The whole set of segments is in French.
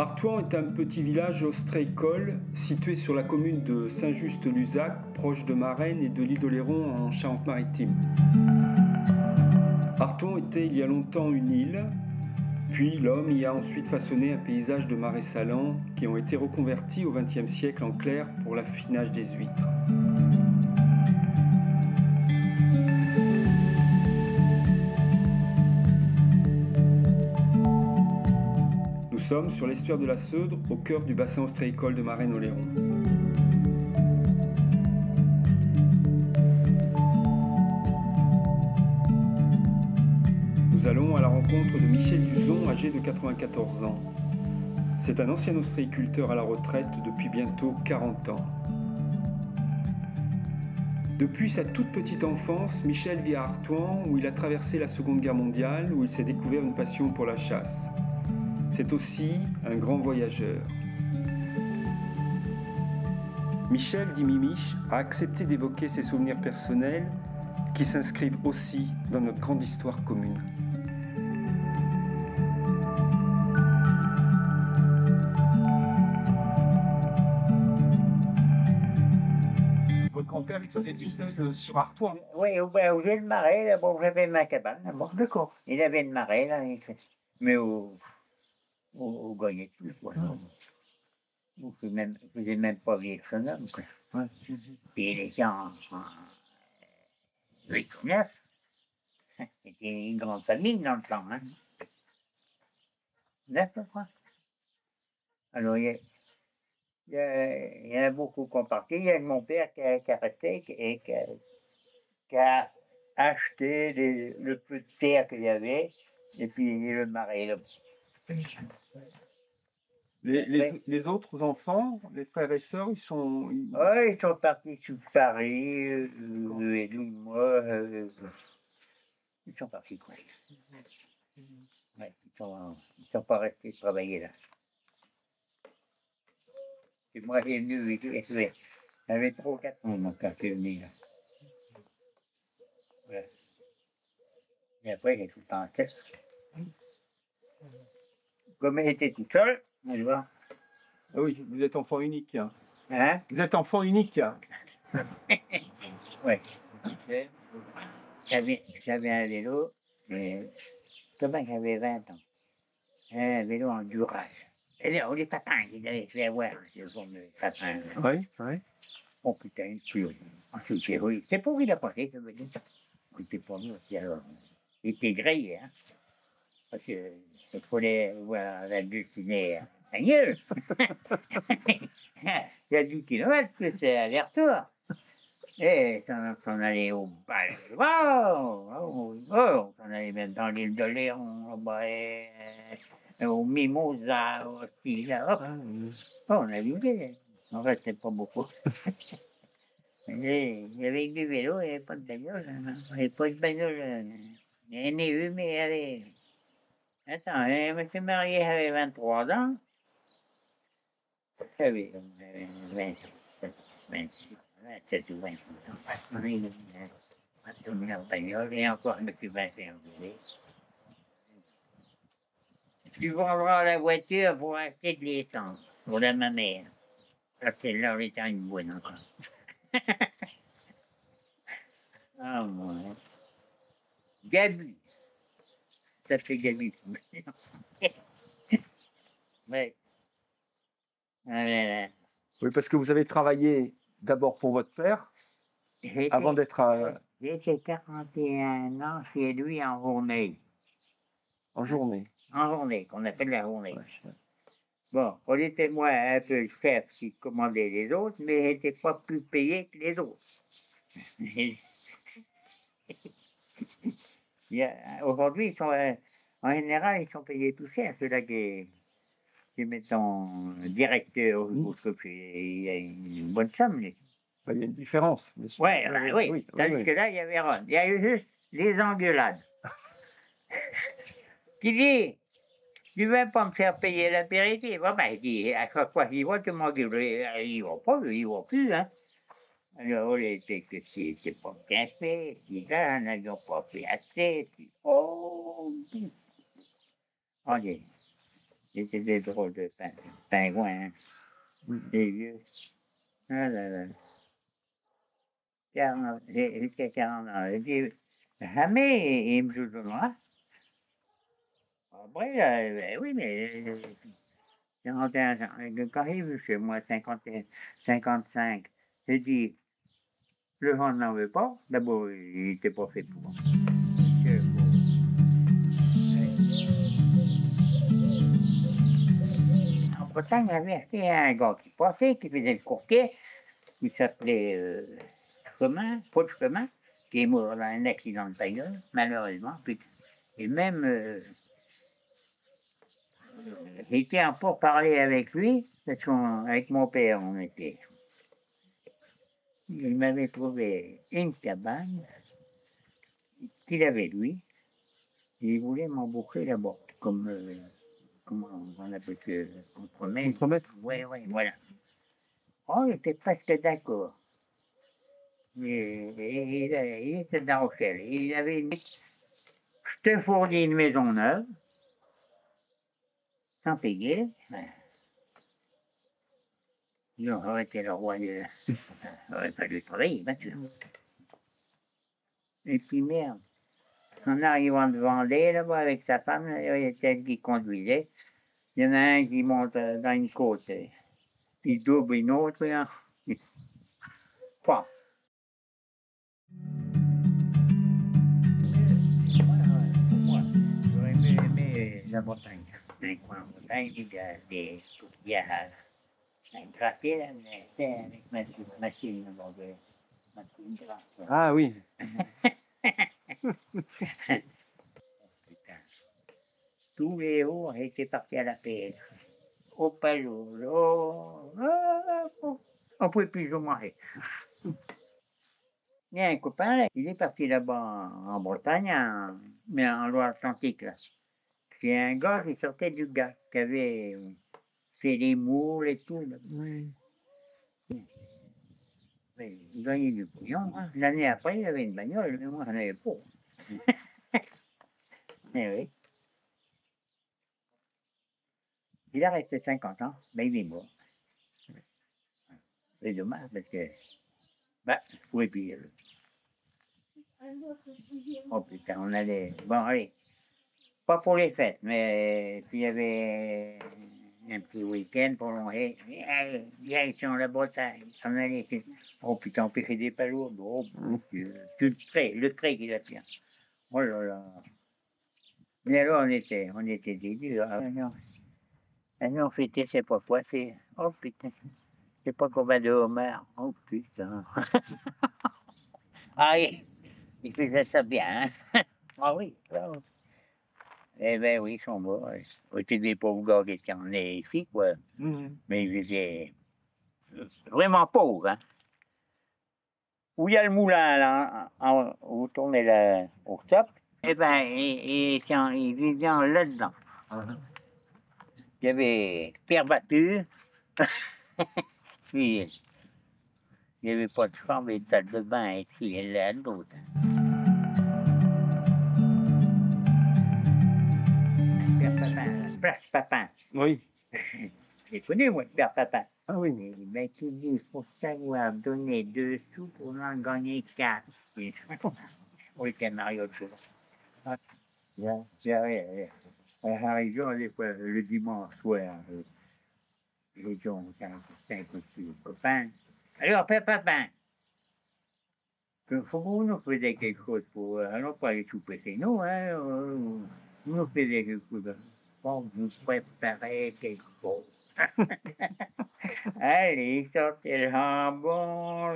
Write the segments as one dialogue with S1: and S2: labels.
S1: Artois est un petit village ostréicole situé sur la commune de Saint-Just-Luzac, proche de Marennes et de l'île d'Oléron en Charente-Maritime. Artois était il y a longtemps une île, puis l'homme y a ensuite façonné un paysage de marais salants qui ont été reconvertis au XXe siècle en clair pour l'affinage des huîtres. Nous sommes sur l'estuaire de la Seudre, au cœur du bassin ostréicole de Marennes-Oléron. Nous allons à la rencontre de Michel Duzon, âgé de 94 ans. C'est un ancien ostréiculteur à la retraite depuis bientôt 40 ans. Depuis sa toute petite enfance, Michel vit à Artois, où il a traversé la Seconde Guerre mondiale, où il s'est découvert une passion pour la chasse. C'est aussi un grand voyageur. Michel, dit Mimiche, a accepté d'évoquer ses souvenirs personnels qui s'inscrivent aussi dans notre grande histoire commune.
S2: Votre grand-père, il faisait du sel sur Artois.
S3: Oui, ben, où j'ai le marais, là, bon, j'avais ma cabane, là-bas.
S2: D'accord.
S3: Il avait le marais, là, mais au Gagné-Plus, voilà. Où je faisais même pas vivre son homme, quoi.
S2: Ouais.
S3: Puis il était en 8 ou 9. C'était une grande famille dans le temps, hein. 9, je crois. Alors, il y en a beaucoup qui ont parti. Il y a mon père qui a resté et qui a acheté le peu de terre qu'il y avait, et puis le marais, là.
S2: Les autres enfants, les frères et sœurs, ils sont.
S3: Ouais, ils sont partis sur Paris, et nous, moi, ils sont partis, quoi. Ouais, ils sont pas restés travailler là. Et moi, j'ai venu, j'avais 3 ou 4 ans, donc, quand je suis venu, là. Ouais. Et après, j'ai tout le temps en tête. Comme il était tout seul, tu vois.
S2: Ah oui, vous êtes enfant unique.
S3: Hein?
S2: Vous êtes enfant unique.
S3: Ouais. J'avais un vélo, mais comment j'avais 20 ans. Un vélo en durage. Et là, on les patins, ils avaient fait avoir, ce sont les patins.
S2: Oui, oui.
S3: Oh putain, une tuerie. Ensuite, oui. C'est pour il a passé, ça veut dire. Il était pas mieux aussi, alors. Il était grillé, hein. Parce que il fallait voir la dessinée à Agneul. Il y a 10 kilomètres que c'est aller-retour. Et on allait au bal. Oh, on allait même dans l'île de Léon, là-bas, au Mimosa aussi, là. Oh, on a vu, on restait pas beaucoup. Il y avait du vélo, il n'y avait pas de bagnole. Il n'y avait pas de bagnole. Il y en a eu, mais il y avait. Attends, je me suis marié, j'avais 23 ans. J'avais 27, 26, 27 ou 28 ans. On a tourné en bagnole et encore je me suis passé en vélo. Tu vendras la voiture pour acheter de l'essence pour ma mère. Parce que là, on était une bonne encore. Ah, moi. Gabi. Ça fait Gabi. Ouais. Ah là là.
S2: Oui, parce que vous avez travaillé d'abord pour votre père, avant d'être
S3: J'étais 41 ans chez lui en journée.
S2: en journée.
S3: En journée, qu'on appelle la journée.
S2: Ouais.
S3: Bon, on était moi un peu le chef qui commandait les autres, mais j'étais pas plus payé que les autres. Aujourd'hui, ils sont, en général, ils sont payés tout cher, ceux-là qui mettons directeur ou ce que il y a une bonne somme.
S2: Il y a une différence. Bien sûr.
S3: Ouais, oui. Tandis que là, il y avait rien. Il y a eu juste les engueulades. Qui dit, tu veux pas me faire payer l'apéritif? Ah ben, il dit, à chaque fois qu'il voit, tu m'engueules. Il va pas, il va plus, hein. Alors, il était que c'était pas bien fait, puis là, on n'a pas fait assez, puis oh, allez. C'était des drôles de pingouins, hein, des vieux. Ah là là. 40, jusqu'à 40 ans. Et puis, jamais il me joue de moi. Après, ben oui, mais 41 ans. Quand il est venu chez moi, 51, 55, j'ai dit, le vent n'en veut pas. D'abord, il n'était pas fait pour. En Bretagne, il y avait un gars qui passait, qui faisait le courtier, qui s'appelait Paul Chemin, qui est mort dans un accident de bagnole, malheureusement. Et même, j'étais en pourparlers avec lui, parce qu'avec mon père, on était. Il m'avait trouvé une cabane qu'il avait lui, et il voulait m'embaucher là-bas, comme, comment on appelle ça, contre-maître.
S2: Contre-maître.
S3: Oui, oui, voilà. Oh, il était presque d'accord. Il était dans Rochelle. Il avait dit, je te fournis une maison neuve, sans payer. J'aurais été le roi de... J'aurais pas dû travailler, bien sûr. Et puis merde, en arrivant de Vendée, là-bas, avec sa femme, il y a celle qui conduisait. Il y en a un qui monte dans une côte. Il double une autre, là. Paf. Pour moi, j'aurais aimé la Bretagne. Un coin en Bretagne, il y a un gratter, là, mais c'est avec ma machine, de machine gratte.
S2: Ah oui.
S3: Putain. Tous les héros étaient partis à la pêche. Au palot, on ne pouvait plus le manger. Il y a un copain, il est parti là-bas en Bretagne, mais en Loire-Atlantique, là. C'est un gars qui sortait du gars, qui avait fait les moules et tout. Là.
S2: Oui.
S3: Mais il gagnait du pognon. Hein. L'année après, il avait une bagnole, mais moi, j'en avais pas. Mais oui. Il a resté 50 ans, mais il est mort. C'est dommage, parce que, bah, je pouvais plus. Oh putain, on allait. Bon, allez. Pas pour les fêtes, mais puis il y avait un petit week-end prolongé. Direction la Bretagne. On allait. Oh putain, on pêchait des palourdes. Oh, le trait qui la tient. Oh là là. Mais alors, on était des durs. Ah non, on fêtait, c'est pas quoi, c'est. Oh putain, c'est pas combien de homards. Oh putain. Ah oui, il faisait ça bien, hein. Ah oui, ah, eh ben oui, ils sont morts. C'était des pauvres gars qui étaient en ici, quoi. Mais ils étaient vraiment pauvres, hein. Où il y a le moulin, là, où tournait au top, eh ben, ils vivaient là-dedans. Il y avait Pierre Battu, puis il n'y avait pas de chambre et de salle de bain ici et là, d'autres. Père Papin, Place Papin.
S2: Oui.
S3: J'ai connu, moi, Père Papin.
S2: Ah oui.
S3: Il m'a tout dit, il faut savoir donner 2 sous pour en gagner 4. On était Mario de jour. Bien, à la région, des fois, le dimanche soir, les gens, 5 ou 6 copains. Alors, Père Papin, il faut que vous nous faisiez quelque chose pour. Alors, pas aller souper chez nous, hein. Vous nous faisiez quelque chose. Bon, vous préparez quelque chose. Allez, sortez le jambon,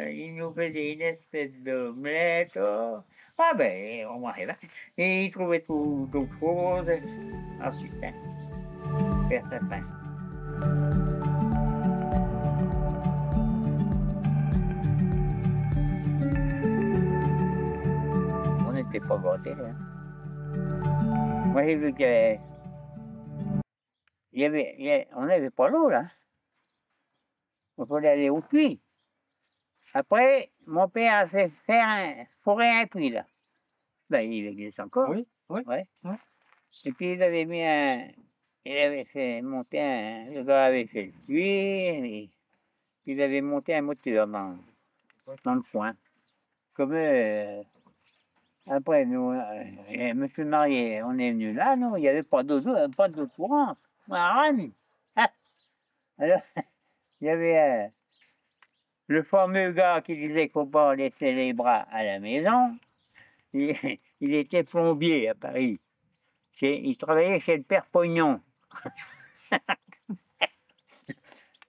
S3: il nous faisait une espèce d'omelette. Oh. Ah ben, on mangeait là. Et il trouvait tout d'autres choses. Ah putain, faire sa faim. On n'était pas gâtés, hein. Moi, j'ai vu que on n'avait pas l'eau, là. Il fallait aller au puits. Après, mon père a fait forer un puits, là. Ben, il existe encore.
S2: Oui, oui.
S3: Ouais.
S2: Ouais.
S3: Et puis, il avait mis il avait fait monter le gars avait fait le cuir, et il avait monté un moteur dans le coin. Comme après, nous, je me suis marié, on est venu là, non, il n'y avait pas d'eau courante. Rien. Ah, alors, il y avait le fameux gars qui disait qu'il ne faut pas laisser les bras à la maison. Il, il était plombier à Paris. Il travaillait chez le père Pognon.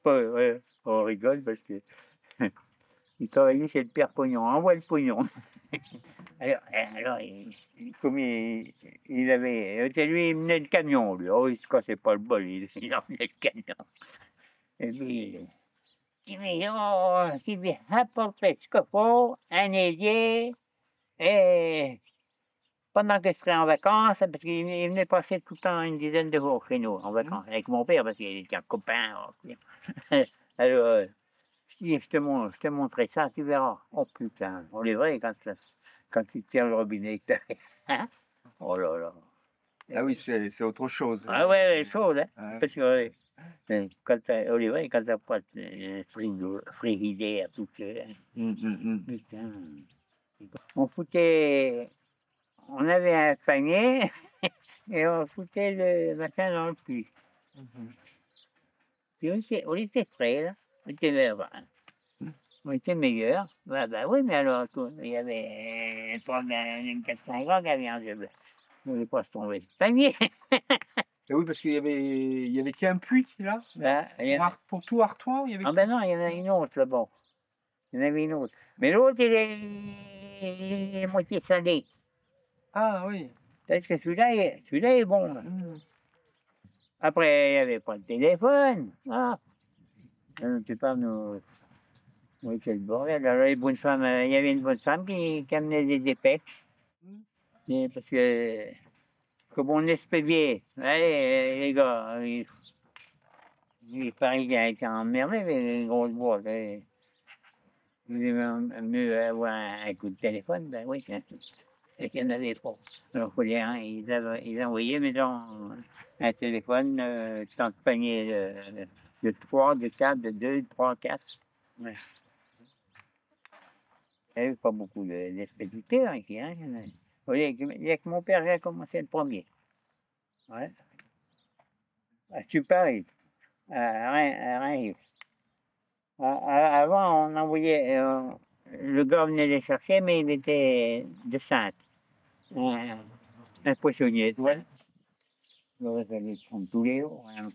S3: Ouais, on rigole parce que il travaillait chez le père Pognon. Envoie le pognon. Alors comme il avait. C'était lui, il menait le camion, lui. Oh, il se cassait pas le bol, il emmenait le camion. Et puis, il dit, apportez ce qu'il faut, un ailier, et pendant que je serais en vacances, parce qu'il venait passer tout le temps une dizaine de jours chez nous, en vacances, avec mon père, parce qu'il était un copain. Alors, je dis, je te montrerai ça, tu verras. Oh putain, on est vrai quand tu tiens le robinet. Hein? Oh là là.
S1: Ah oui, c'est autre chose.
S3: Ah ouais, chaud, hein?
S1: Ouais.
S3: Parce que, on est vrai, quand t'as pas de frigidaire, tout ça. Putain. On foutait. On avait un panier et on foutait le machin dans le puits. Puis on était frais, là. On était meilleurs. Bah oui, mais alors, il y avait une 400 grammes qui avait un jeu. On ne pas se tomber le panier.
S1: Ah oui, parce qu'il y avait qu'un puits là.
S3: Bah,
S1: Pour tout Artois, il y avait.
S3: ah ben non, il y en a une autre là-bas. Il y en avait une autre. Mais l'autre, il est moitié salé.
S1: Ah oui.
S3: Parce que celui-là est bon. Là. Après, il n'y avait pas de téléphone. Ah. Je ne sais pas, nous. Oui, quel bordel. Alors, il y avait une bonne femme qui amenait des dépêches. Et parce que, comme on expédiait, allez, les gars, il paraît qu'il a été emmerdé avec les grosses boîtes. Il est mieux avoir un coup de téléphone, ben oui, c'est qu'il n'y en avait pas. Alors, il fallait, hein, ils envoyaient, mettons, un téléphone, dans le panier de 3, de 4, de 2, de 3, 4. Ouais. Il n'y avait pas beaucoup d'expéditeurs ici. Hein. Il y a que mon père qui a commencé le premier. Ouais. À Paris, à Reims. Avant, on envoyait. Le gars venait les chercher, mais il était de Sainte. Un poissonnier étoile. Il aurait fallu prendre tous les jours. Hein.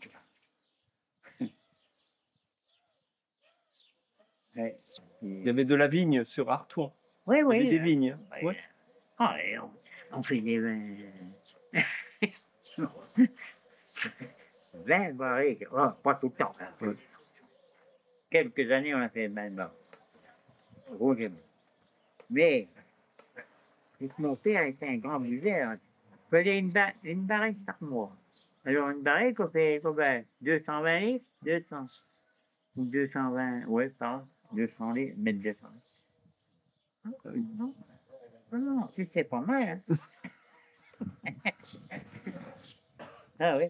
S3: Ouais.
S2: Il y avait de la vigne sur Artois.
S3: Oui,
S2: Il y
S3: oui.
S2: avait des vignes.
S3: Ouais.
S2: Ouais.
S3: Ah, on fait des vins. 20 barriques. Oh, pas tout le temps. Hein. Quelques années, on a fait 20 barriques. Rouge et blanc. Mais, mon père était un grand buveur. Il fallait une barrique par mois. Alors, une barrique, on fait combien? 220 litres? 200. Ou 220, ouais, ça. 200 litres, mettre 200 litres. Non, non, c'est pas mal. Hein? Ah oui.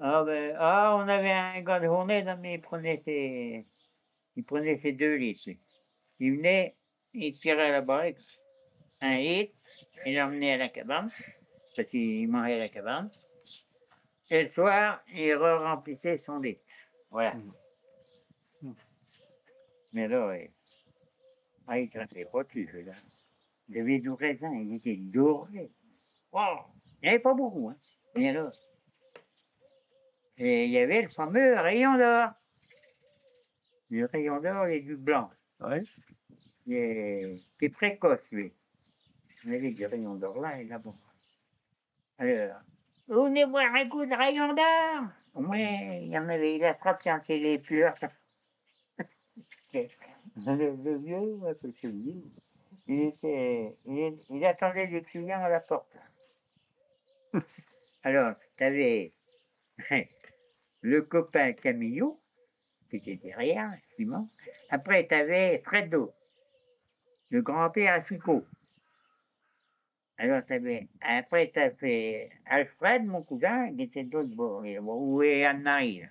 S3: Ah ben, on avait un gars de journée, mais il prenait ses 2 litres. Lui. Il venait, il tirait la barrique, 1 litre, il l'emmenait à la cabane, parce qu'il mangeait à la cabane. Et le soir, il remplissait son litre. Voilà. Mais là, il ne craquait pas dessus, là. Il avait du raisin, il était doré. Oh, il n'y avait pas beaucoup, hein. Mais là, et il y avait le fameux rayon d'or. Le rayon d'or et du blanc.
S2: Ouais.
S3: C'est précoce, lui. Il avait du rayon d'or là et là-bas. Alors, vous venez boire un coup de rayon d'or? Oui, il y en avait, il attrape quand c'est les fleurs. Le vieux, c'est le vieux. Il attendait les clients à la porte. Alors, tu avais le copain Camillou, qui était derrière, Simon. Après, tu avais Fredo, le grand-père à Foucault. Alors, après, ça fait Alfred, mon cousin, qui était de l'autre bord, où est Anne-Marie, là.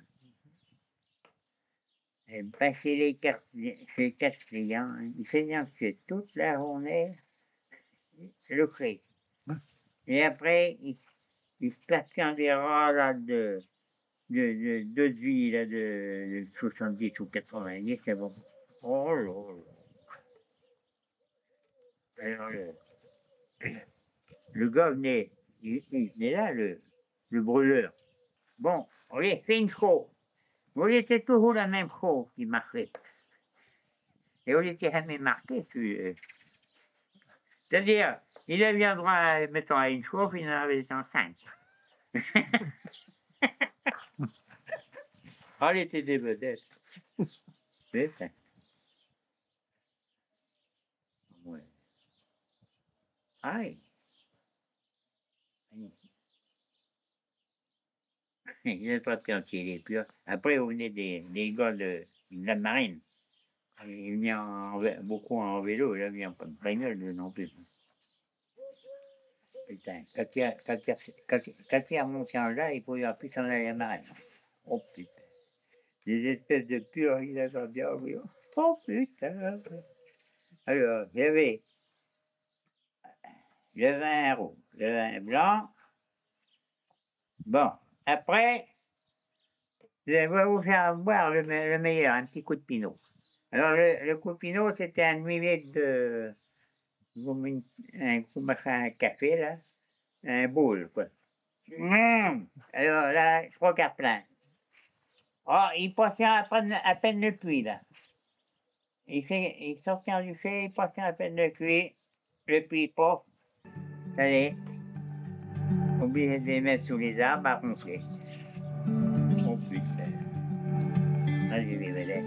S3: Et ben, chez les quatre clients, il faisait que toute la journée, le cré. Et après, il se plaçait en des rats là, de vie, là, de 70 ou 90, c'est bon. Oh là là. Alors, le gars venait, il venait là, le brûleur. Bon, on lui a fait une chaux. On lui était toujours la même chaux qui marquait. Et on lui était jamais marqué. C'est-à-dire, il avait un droit, mettons, à une chauffe, il en avait 105. Ah, il était des vedettes. C'est ça. Ouais. Aïe. Il n'avait pas de entier, puis après, on venait des gars de la marine. Ils venaient beaucoup en vélo, là, ils venaient pas de bagnole non plus. Putain, quand il est remonté en là, il ne pouvait plus s'en aller à la marine. Oh putain. Des espèces de purs, il avait bien vu. Oh putain. Alors, il y avait le vin rouge, le vin blanc. Bon, après, je vais vous faire boire le meilleur, un petit coup de pinot. Alors, le coup de pinot, c'était un demi-litre de. Un café, là. Un boule, quoi. Alors là, 3 quarts plein. Oh, il passait à peine le puits, là. Il sortait du fait, il passait à peine le puits. Le puits, pof. Allez. Obligé de les mettre sous les arbres à ronfler. Oh putain. Là, j'ai des vedettes.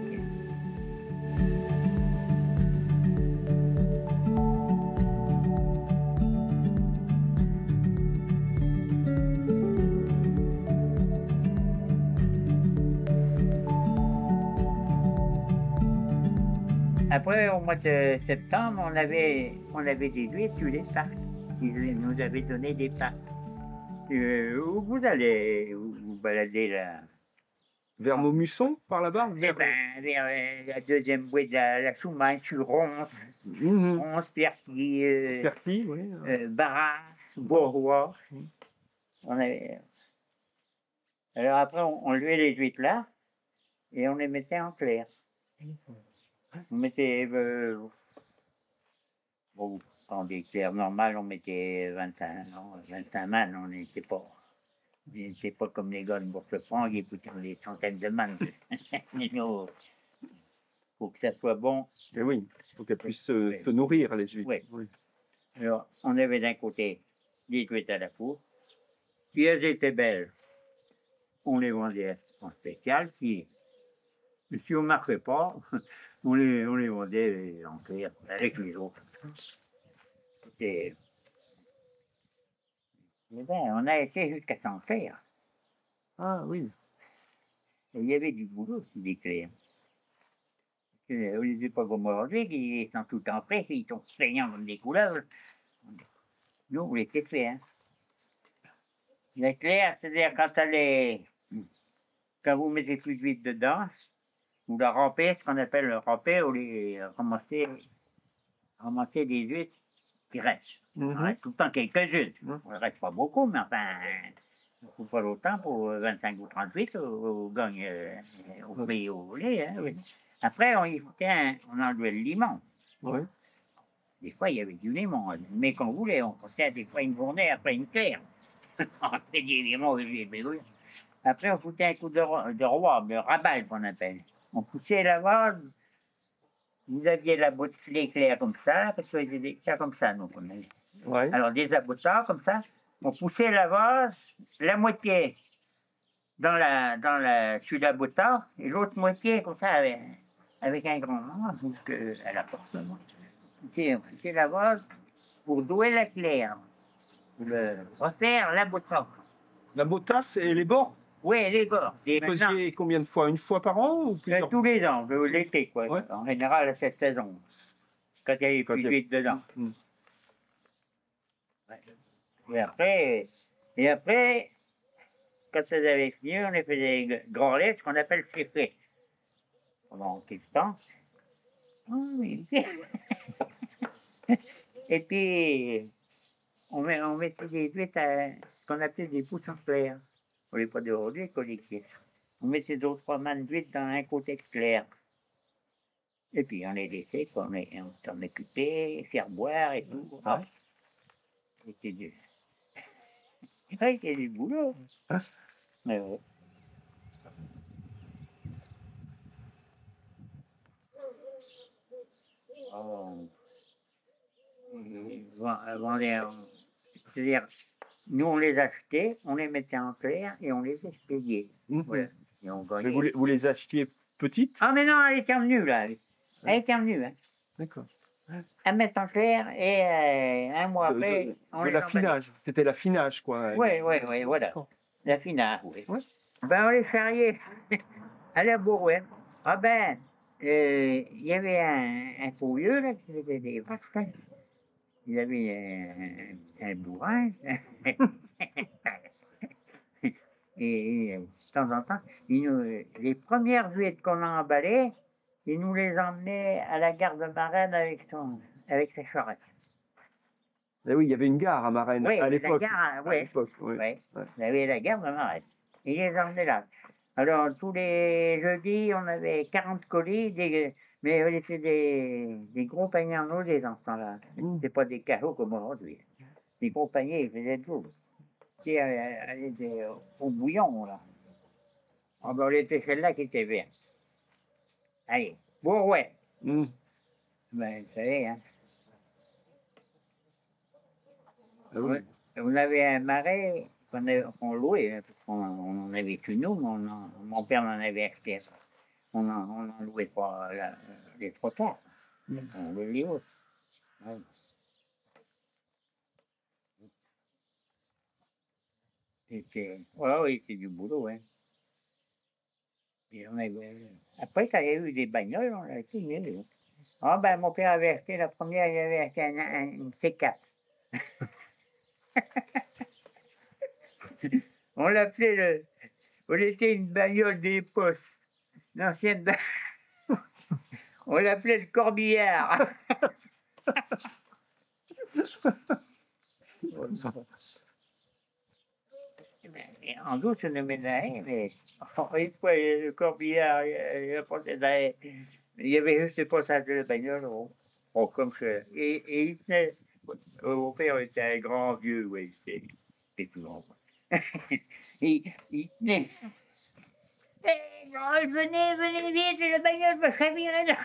S3: Après, au mois de septembre, on avait des huîtres sur les parcs. Ils nous avaient donné des parcs. Où vous allez vous balader là?
S2: Vers Maumusson, par là-bas?
S3: Vers la deuxième bouée de la Soumagne, sur Ronce, Ronce, Perty,
S2: Perty, oui.
S3: Barras, Bourgois. Alors après, on levait les huîtres là et on les mettait en clair. On mettait, bon, en des clairs normales, on mettait 25 man, on n'était pas comme les gars de Bourg-le-Franc qui écoutaient des centaines de man. Il faut que ça soit bon.
S2: Et oui, il faut qu'elles puissent se nourrir, les huîtres.
S3: Oui.
S2: Oui.
S3: Alors, on avait d'un côté les huîtres à la four. Si elles étaient belles, on les vendait en spécial. Si on ne marquait pas, on les vendait en clair avec les autres. Mais ben, on a été jusqu'à s'en faire.
S2: Ah oui.
S3: Et il y avait du boulot sur les clairs. On les a pas comme aujourd'hui, qui sont tout en prêt, ils sont saignants comme des couleuvres. Nous, on les fait, hein. Les clairs, c'est-à-dire quand vous mettez plus de huîtres dedans, vous la rampez, ce qu'on appelle le ramper, ou les ramasser des huîtres qui restent. Il reste tout le temps quelques-unes. Il ne reste pas beaucoup, mais enfin, il ne faut pas longtemps pour 25 ou 38, on gagne au prix où vous voulez. Hein, oui. Après, on enlevait le limon.
S2: Oui.
S3: Des fois, il y avait du limon, mais qu'on voulait, on passait des fois une journée après une claire. On fait des limons, après, on foutait un coup de roi, de rabal qu'on appelle. On poussait la vase. Vous aviez la botte claire comme ça, parce que c'était des ça comme ça, nous, on avait.
S2: Ouais.
S3: Alors, des aboutards comme ça, on poussait la vase, la moitié sur l'aboutar, et l'autre moitié comme ça, avec un grand manche, à la force. On poussait la vase pour douer la claire, pour refaire l'aboutar.
S2: La botasse et les bords?
S3: Oui, les bords.
S2: Vous faisiez combien de fois? Une fois par an ou plusieurs?
S3: Tous les ans, l'été, quoi.
S2: Ouais.
S3: En général, à cette saison. Quand il y avait plus de huîtres dedans. Et après, quand ça avait fini, on a fait des grands laits, ce qu'on appelle chiffrer. Pendant quelque temps. Et puis, on mettait des huîtres à ce qu'on appelait des poussons clairs. On n'est pas d'aujourd'hui, collectif. On mettait 2 ou 3 mannes d'huîtres dans un côté clair. Et puis, on les laissait, on s'en occupait, faire boire et tout. Ah. C'était du... c'était du boulot. Mais ouais. Oh. C'est-à-dire, nous, on les achetait, on les mettait en clair et on les expédiait. Voilà. Et on
S2: Mais
S3: gagnait.
S2: vous les achetiez petites?
S3: Ah, mais non, elle était revenue, là. Elle était revenue, hein.
S2: D'accord.
S3: À mettre en clair et un mois après, on
S2: de
S3: les
S2: l'affinage. C'était l'affinage, quoi.
S3: Oui, voilà.
S2: D'accord.
S3: L'affinage, oui.
S2: Ouais.
S3: Ben, on les charriait à la bourrouette. Ah ben, il y avait un pourrieux, là, qui faisait des vaches, là. Il avait un bourrin. Et de temps en temps, les premières huîtres qu'on a emballées, il nous les emmenait à la gare de Marennes avec sa charrette.
S2: Eh oui, il y avait une gare à Marennes
S3: Oui,
S2: à l'époque.
S3: Oui. Il y avait la gare de Marennes. Il les emmenait là. Alors, tous les jeudis, on avait 40 colis, mais on était des gros paniers en eau des enfants là. C'était pas des cajots comme aujourd'hui. Des gros paniers, ils faisaient de l'eau. Elle était au bouillon, là. Ah ben, on était celle-là qui était verte. Allez, bourrouette. Ben, vous savez, hein.
S2: Ah oui.
S3: On avait un marais qu'on louait, hein, parce qu'on n'en avait que nous, mais mon père en avait acheté. On n'en louait pas les 3 quarts. On louait les autres. Ouais. Oui, c'était du boulot, hein. Et après, quand il y a eu des bagnoles, on a été mieux. Ah ben, mon père avait acheté la première, il avait acheté une C4. On l'appelait on était une bagnole des postes. L'ancienne on l'appelait le corbillard. En douce, on le ménage, mais une fois, le corbillard, il y avait juste le passage de la bagnole, comme ça. Et il tenait, mon père était un grand vieux, oui, c'était tout grand. il tenait. Venez vite, la bagnole va chavirer là.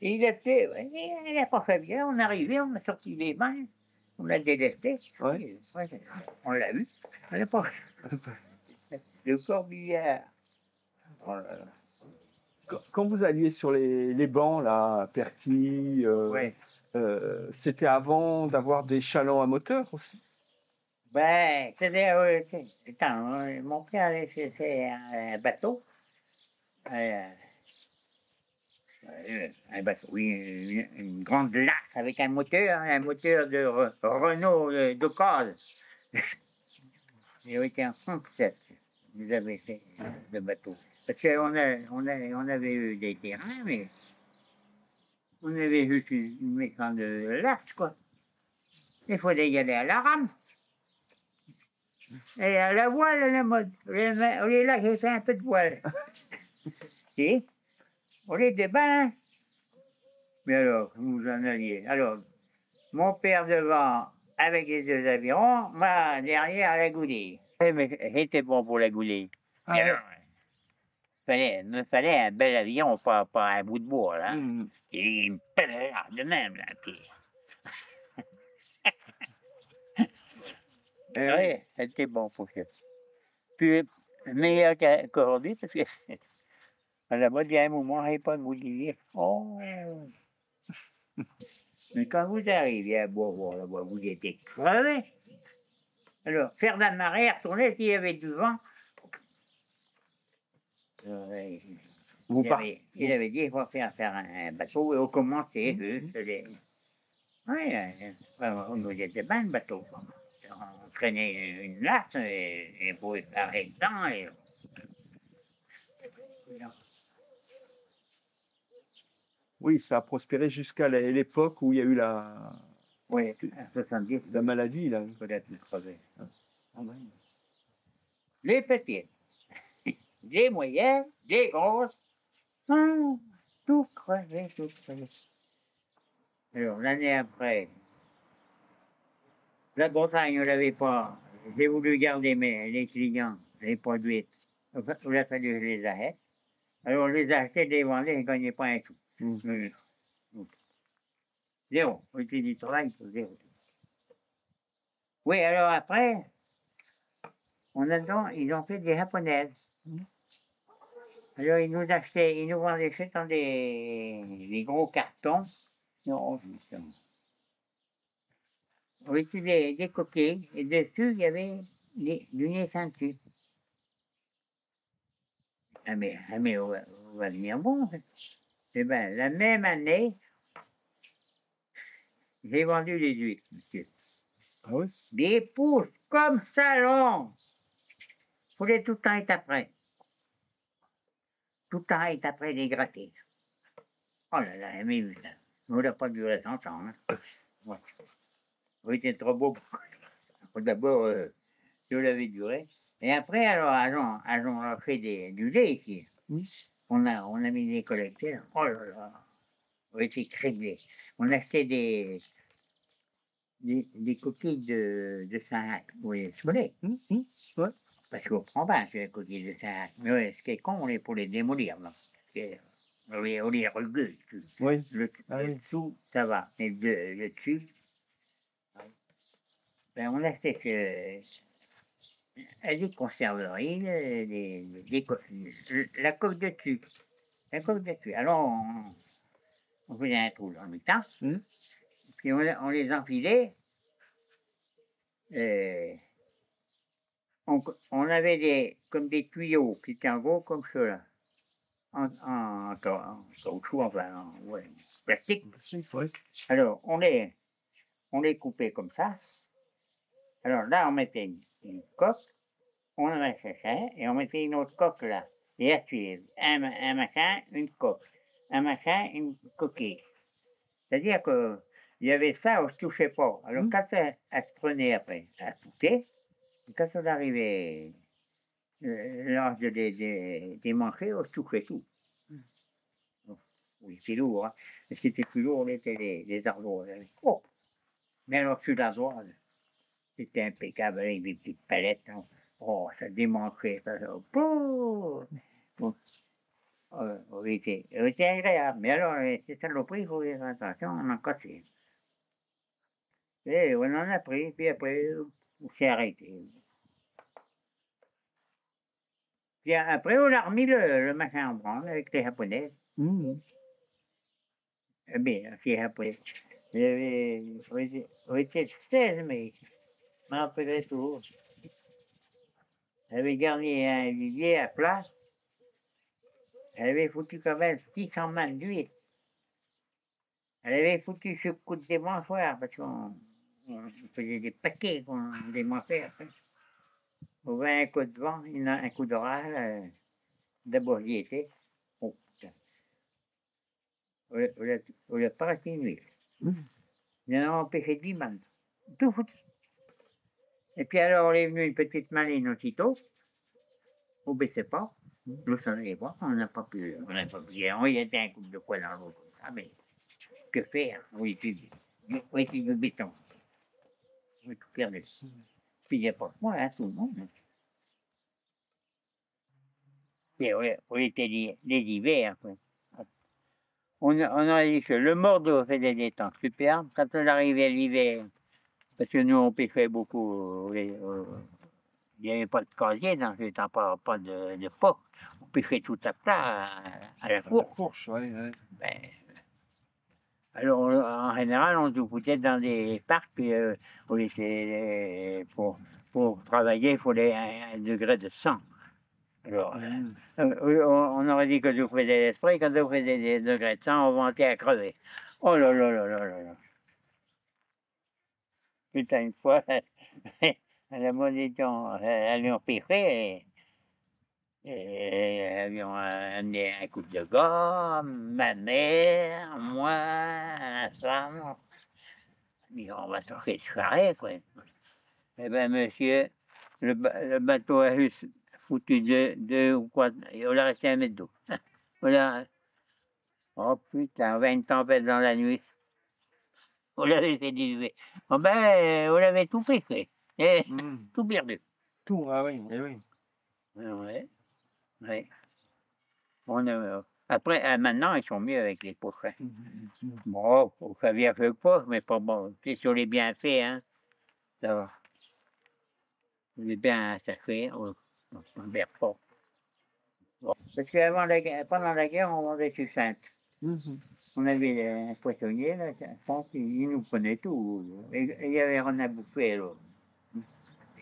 S3: Et il a fait, elle n'a pas fait bien, on est arrivé, on a sorti les mains, on l'a délesté.
S2: Ouais.
S3: On l'a vu, on n'a pas. Le corbillard. Oh là là.
S2: Quand vous alliez sur les bancs, là, à Perquis, c'était avant d'avoir des chalands à moteur aussi?
S3: Ben, mon père avait fait un bateau. Un bateau, oui, une grande lasse avec un moteur de Renault de case. Il avait été en 67, nous avait fait le bateau. Parce qu'on avait eu des terrains, mais on avait juste une méchante lasse, quoi. Il fallait y aller à la rame. Et à la voile, à la mode. On est là, j'ai fait un peu de voile. Si? On est des bains. Mais alors, vous en alliez. Alors, mon père devant avec les 2 avirons, moi derrière à la goulée. Mais j'étais bon pour la goulée.
S2: Ah ouais.
S3: Alors, il me fallait un bel avion, pas un bout de bois, là. Et il me pelait de même, là. Puis... oui, c'était bon pour ça. Puis, meilleur qu'aujourd'hui, parce que à la mode, il y a un moment, il n'y pas de goulée. Oh! Mais quand vous arrivez à Beauvoir, là-bas, vous étiez crevé. Alors, faire de la marée, retourner s'il y avait du vent. Il avait dit, il faut faire un bateau et on commençait. Oui, on nous était bien le bateau. On traînait une latte et pour arrêter dedans. Et...
S2: Oui, ça a prospéré jusqu'à l'époque où il y a eu
S3: Oui, en 70,
S2: la maladie, là.
S3: peut-être le crevé.
S2: Ah, ouais.
S3: Les petites, les moyennes, les grosses, tout crevé, tout crevé. Alors, l'année après, la Bretagne, on l'avait pas. J'ai voulu garder les clients, les produits. Enfin, il a fallu que je les arrête. Alors, on les achetait, les vendait, je ne gagnais pas un tout. Zéro. On était du travail, zéro. Oui, alors après, ils ont fait des japonaises. Alors, ils nous achetaient, ils nous vendaient ça dans des gros cartons. Non, on était des coquilles, et dessus, il y avait du nez ceinture. Ah mais on va devenir bon. Eh bien, la même année, j'ai vendu des huîtres, monsieur.
S2: Ah oui?
S3: Des pouces comme ça long. Il fallait tout le temps être après. Tout le temps être après les gratter. Oh là là, mais on n'a pas duré 100 ans. Hein. Ouais. Oui, c'était trop beau. D'abord, je l'avais duré. Et après, alors, on fait du lait ici. On a mis des collecteurs. Oh là là. On était criblés. On achetait des coquilles de Saint-Hac pour les soleils. Ouais. Parce qu'on prend pas sur les coquilles de Saint-Hac. Mais ouais, ce qui est con, on est pour les démolir. Là. On les regueule.
S2: Oui.
S3: Le dessous, ça va. Mais le dessus, ben, on achetait des conserveries, la coque de dessus. La coque de dessus. Alors, on faisait un trou dans le temps. Puis on les enfilait. On avait comme des tuyaux qui étaient en gros comme cela, en caoutchouc, enfin, en plastique.
S2: Ouais.
S3: Alors, on les coupait comme ça. Alors là, on mettait une coque, on en achètait et on mettait une autre coque là. Et à suivre, un machin, une coque, un machin, une coquille. C'est-à-dire que il y avait ça, on ne se touchait pas. Alors, quand elle se prenait après, elle poussait. Quand on arrivait l'âge des manchets, on se touchait tout. Oui, c'est lourd. Hein. Ce qui était plus lourd, c'était les ardoises. Oh. Mais alors, sur l'ardoise, c'était impeccable avec des petites palettes. Hein. Oh, ça démanchait. Ça. Oh. C'était agréable. Mais alors, ces saloperies, il faut faire attention, on en cassait. Et on en a pris, puis après, on s'est arrêté. Puis après, on a remis le machin en branle avec les japonais. Eh bien, les japonais. On était 16, mais je m'en rappellerai toujours. Elle avait garni un vivier à plat. Elle avait foutu quand même 600 man d'huile. Elle avait foutu ce coup de démanchoir parce qu'on faisait des paquets qu'on démanchait après. On avait un coup de vent, un coup d'orage. D'abord, j'y étais. Oh, putain. On l'a pas resté une huile. Il en a empêché 10 man. Tout foutu. Et puis alors, on est venu une petite maline aussitôt. On ne baissait pas. L'eau s'en allait pas. On n'a pas pu. On y était un coup de poing dans l'eau comme ça, mais que faire? Oui, c'est du béton. On va tout perdu. Puis il n'y a pas que moi, hein, tout le monde. Puis on était les hivers. Quoi. On a dit que le Mordeau faisait des temps superbes. Quand on arrivait à l'hiver, parce que nous on pêchait beaucoup, il n'y avait pas de casier dans ce temps, pas de porc. On pêchait tout à plat à la fourche.
S2: Ouais.
S3: Ben, alors en général, on se foutait dans des parcs, puis pour travailler, il fallait un degré de 100. Alors, on aurait dit que je faisais l'esprit, quand je faisais des degrés de 100, on montait à crever. Oh là là là là là là. Putain, une fois, à la Monéton, avions pêché et avions amené un couple de gars, ma mère, moi, la femme. Dit, on va sortir de soirée, quoi. Eh ben, monsieur, le bateau a juste foutu deux ou quoi, et on a resté 1 mètre d'eau. Voilà. Oh putain, on a une tempête dans la nuit. On l'avait fait diluer. Oh ben, on l'avait tout pêché. Et tout perdu.
S2: Tout, ah oui, eh oui.
S3: Ouais, ouais. Après, maintenant, ils sont mieux avec les poches. Hein. Bon, on fait bien fait pas, mais pas bon. C'est sur les bienfaits, hein. Ça va. Les bien sacrés, on ne perd pas. Bon. Parce qu'avant pendant la guerre, on vendait succinct. On avait un poissonnier, là, il nous prenait tout. Et il y avait rien à bouffer, là.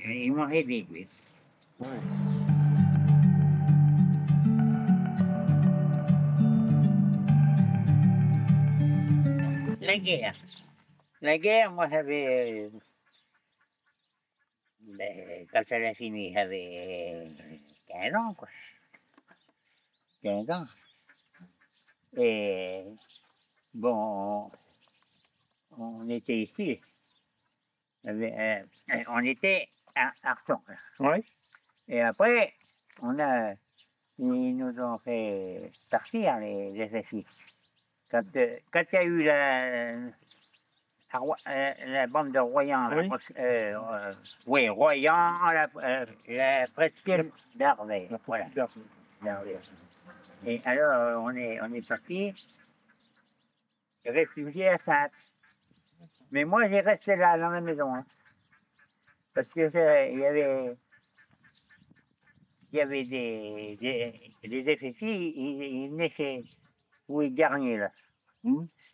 S3: Il mangeait des huîtres.
S2: Ouais.
S3: La guerre. La guerre, moi, j'avais. Quand elle a fini, j'avais 15 ans, quoi. 15 ans. Et bon, on était ici. On était à Arton.
S2: Ouais.
S3: Et après, ils nous ont fait partir, les FFI. Quand il y a eu la bande de Royan,
S2: Oui.
S3: oui, Royan, la presqu'île d'Arvey. Voilà. D'Arvey. Et alors, on est parti réfugié à Sainte. Mais moi, j'ai resté là, dans la maison. Hein, parce que il y avait des FFI, ils venaient chez Louis Garnier, là.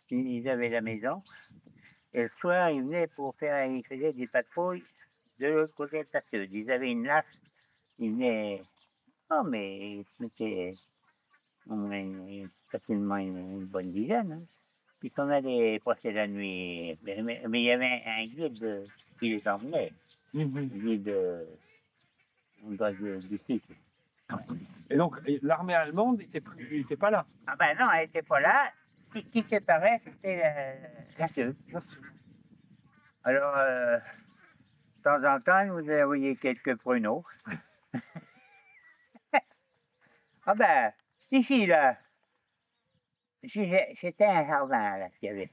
S3: Ils avaient la maison. Et le soir, ils venaient ils faisaient des patrouilles de l'autre côté de la Tasseuse. Ils avaient une lasse, ils venaient. Oh, mais ils se mettaient facilement une bonne dizaine. Hein. Puis qu'on allait passer la nuit. Mais il y avait un guide qui les emmenait. Guide du site.
S2: Et donc, l'armée allemande n'était pas là.
S3: Ah ben non, elle n'était pas là. Ce qui séparait, c'était la Tasseuse. Alors, de temps en temps, ils nous envoyaient quelques pruneaux. Ah ben, ici, là, c'était un jardin, là, qu'il y avait.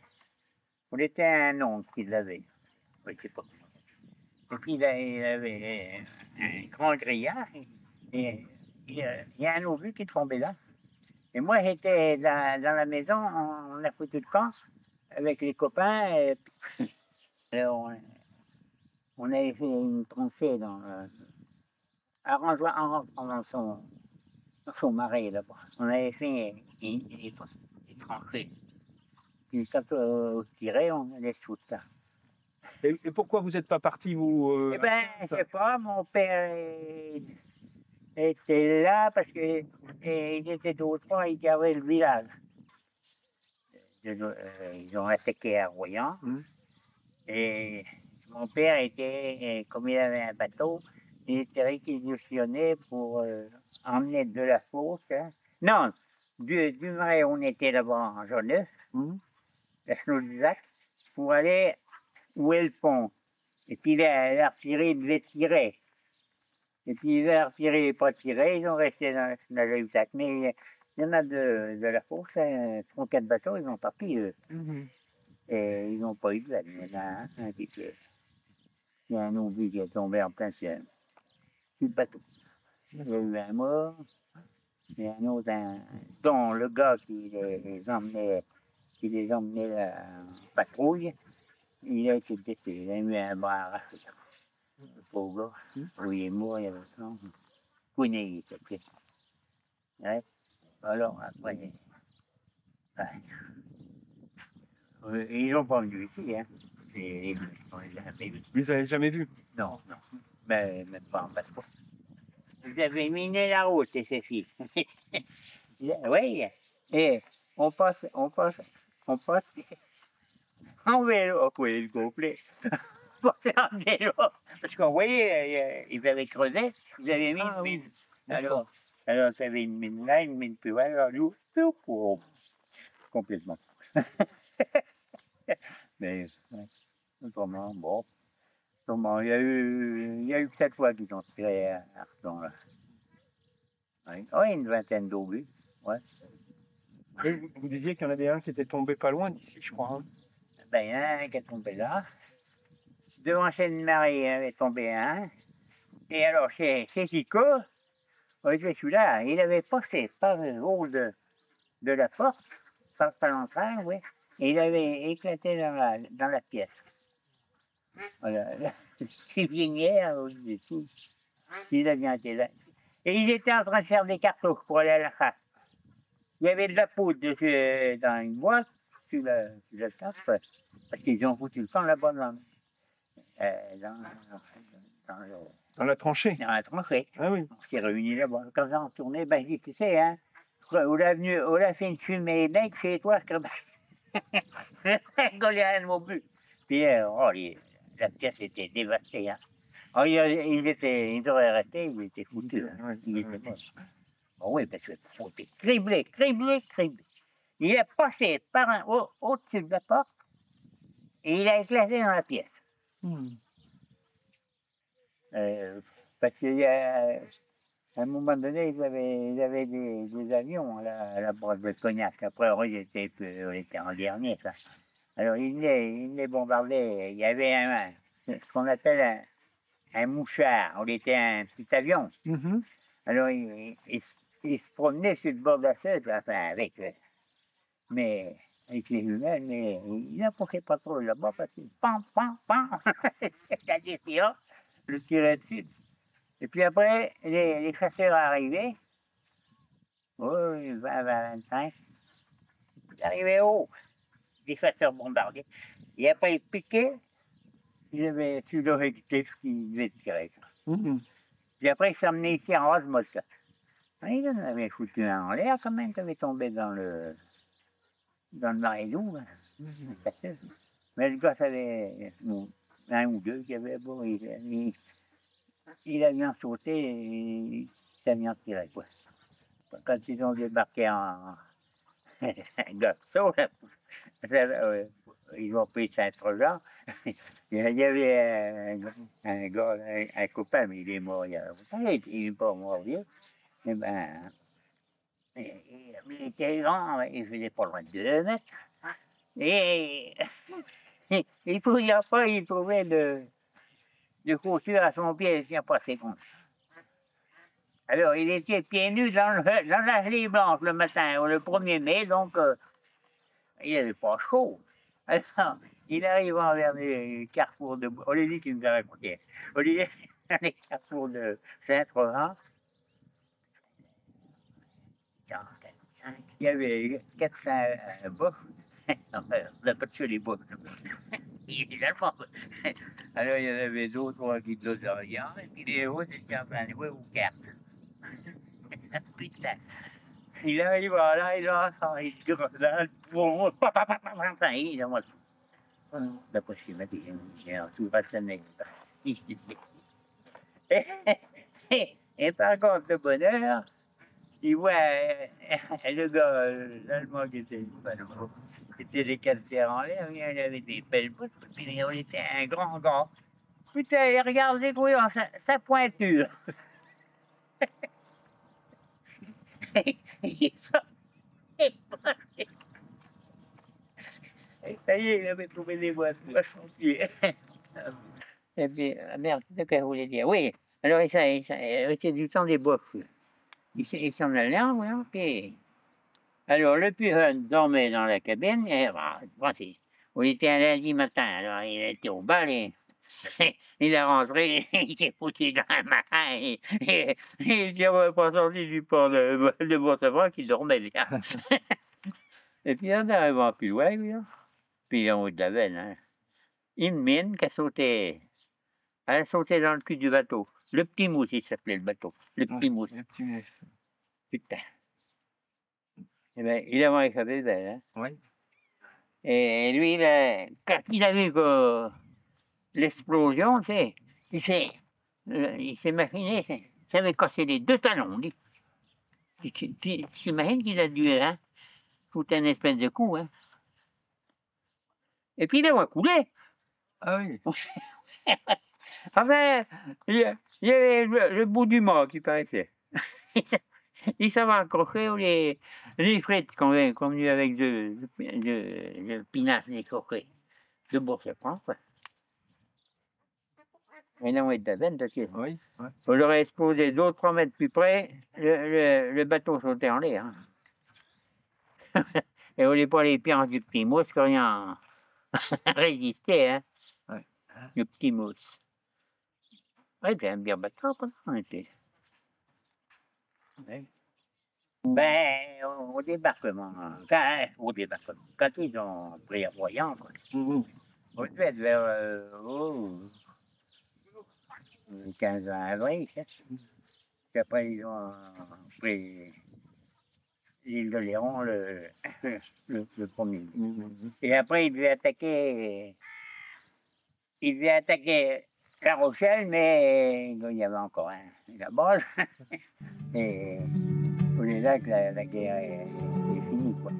S3: On était un oncle qui l'avait. Je sais pas. Et puis, il avait un grand grillage. Et il y a un obus qui est tombé là. Et moi, j'étais dans la maison, on a foutu le camp avec les copains. Et puis, alors, on avait fait une tranchée en rentrant dans son marais là-bas. On avait fait une tranchée. Puis quand on tirait, on allait sous ça.
S2: Et pourquoi vous n'êtes pas parti, vous
S3: Eh ben, je sais pas, mon père était là parce que il était d'autres fois, il gardait le village. Ils ont attaqué à Royan. Et mon père était, comme il avait un bateau, il était réquisitionné pour emmener de la fosse. Hein. Non, du marais, on était là-bas en Jaune, la Chenot du Lac, pour aller où est le pont. Et puis l'artillerie devait tirer. Et puis l'artillerie pas tiré, ils ont resté dans le lac. Mais il y en a de la fosse, 3-4 bateaux, ils ont parti, eux. Et ils n'ont pas eu de veine. Il y en a un qui était. Il y a un obus qui est tombé en plein ciel. Sur le bateau. Il y a eu un mort. Et un autre, dont le gars qui les emmenait en patrouille, il a été blessé. Il a eu un bras arraché. Le pauvre gars. Oui, il est mort il y a longtemps. Pounet, il s'appelait. Ouais. Alors, après, ouais. Ils n'ont pas venu ici, hein. On les a jamais vus.
S2: Vous les avez jamais vus?
S3: Non, non. Ben, même pas en passeport. Vous avez miné la route, ces filles. Oui. Et on passe en vélo. Oh, oui, le complet. portait en vélo. Parce qu'on voyait, ils avaient creusé, ils avaient mis une mine. Alors, ça avait une mine là, une mine plus loin, alors nous, complètement. Mais, ouais, autrement, bon. Autrement, il y a eu que 7 fois qu'ils ont tiré à Arton, là. Oui, une vingtaine d'obus, ouais.
S2: Et vous disiez qu'il y en avait un qui était tombé pas loin d'ici, je crois. Hein.
S3: Ben, il y en a un qui est tombé là. Devant Seine-Marie, il y avait tombé un. Et alors, chez Chico, celui-là, il avait passé par le haut de la porte, par l'entrée, oui. Et il avait éclaté dans la pièce. Voilà. Cuisinière, au-dessus. Il a bien été là. Et ils étaient en train de faire des cartouches pour aller à la chasse. Il y avait de la poudre dans une boîte, sur le taf, parce qu'ils ont foutu le camp là-bas dans
S2: la tranchée.
S3: Dans la tranchée.
S2: Ah oui.
S3: On s'est réunis là-bas. Quand on tournait, ben, je dis, tu sais, hein, on a fait une fumée mec chez toi, comme je rigolais rien de mon but. Puis, la pièce était dévastée. Hein. Oh, ils auraient arrêté, ils étaient foutus. Hein. Ils étaient morts. Oh, oui, parce que c'était criblé. Il est passé par au-dessus de la porte et il a éclaté dans la pièce. Parce qu'à un moment donné, ils avaient des avions à la brosse de Cognac. Après, on était en dernier, ça. Alors, ils venaient bombarder. Il y avait ce qu'on appelle un mouchard. On était un petit avion. Alors, il se promenait sur le bord de la Seine, enfin, avec les jumelles, mais il n'approchait pas trop là-bas parce que pam, la décision, le tirait dessus. Et puis après, les chasseurs arrivaient, 20, 25, ils arrivaient haut, les chasseurs bombardiers. Et après, ils piquaient, ils avaient sur leur équité ce qu'ils devaient tirer. Puis après, ils s'emmenaient ici en Osmose. Ils en avaient foutu un en l'air quand même, qui avait tombé dans le marais d'eau. Mais le gars avait un ou deux qui avaient, bon, il a bien sauté et il s'est bien tiré, quoi. Quand ils ont débarqué en Gapso, ils ont pris Saint-Trojan. Il y avait un gars, un copain, mais il est mort il y a longtemps, il n'est pas mort vieux. Eh ben, il était grand, il faisait pas loin de 2 mètres. Et il ne pouvait pas y trouver de chaussures à son pied, il tient pas ses comptes. Alors, il était pieds nus dans la gelée blanche le matin, le 1er mai, donc il n'avait pas chaud. Alors, il arrive vers les carrefours de... Olivier qui nous a raconté. Olivier, dans les carrefours de Saint-Laurent, il y avait 400 bœufs. On n'a pas tué les bœufs. Il était allemand. Alors, il y en avait d'autres, 3 qui de l'autre derrière, et puis les autres étaient en train de jouer aux cartes. Putain. Il arrive là, il se grosse là, il moi. D'après ce qu'il m'a dit, il a tout rationné. Et par contre, le bonheur, il voit le gars, l'Allemand qui était les calcaires en l'air, il avait des belles bouches, puis on était un grand gars. Putain, il regardait couillant sa pointure. Ça y est, il avait trouvé des boîtes à son pied. Et puis, merde, qu'est-ce qu'elle voulait dire? Oui, alors c'était du temps des boeufs. Ils s'en allaient en voyant, puis... Alors, le purin dormait dans la cabine, et on était un lundi matin, alors il était au bal, et il est rentré, il s'est foutu dans un matin, et il n'avait pas sorti du port de Bourse-Franc qu'il dormait bien. Et puis, en arrivant plus loin, puis en haut de la veine, hein, une mine qui a sauté, elle a sauté dans le cul du bateau. Le petit mousse, il s'appelait le bateau. Le petit mousse.
S2: Le petit mousse.
S3: Putain. Eh bien, il a échappé d'elle, hein.
S2: Oui.
S3: Et lui, quand il a vu l'explosion, il s'est machiné, ça avait cassé les 2 talons. Tu t'imagines qu'il a dû foutre un espèce de coup. Hein. Et puis il a coulé.
S2: Ah oui.
S3: Enfin, il y avait le bout du mât qui paraissait. Il s'avait accroché les frites qu'on venu avec de pinasse décoqué, de Bourg-Safran, quoi. Mais non, oui,
S2: Oui. Ouais.
S3: on l'aurait explosé 2 ou 3 mètres plus près, le bateau sautait en l'air. Hein. Et on n'est pas les pieds du petit mousse que rien résistait, hein.
S2: Ouais.
S3: Le petit mousse. Oui, c'était un bien bateau, quoi. On était. Ouais. Ben, au débarquement, quand ils ont pris Royan, quoi. On devait être vers 15 avril, puis après ils ont pris l'île de Léron le 1er. Et après ils devaient attaquer La Rochelle, mais il y avait encore la balle. Et on est là que la guerre est finie, quoi.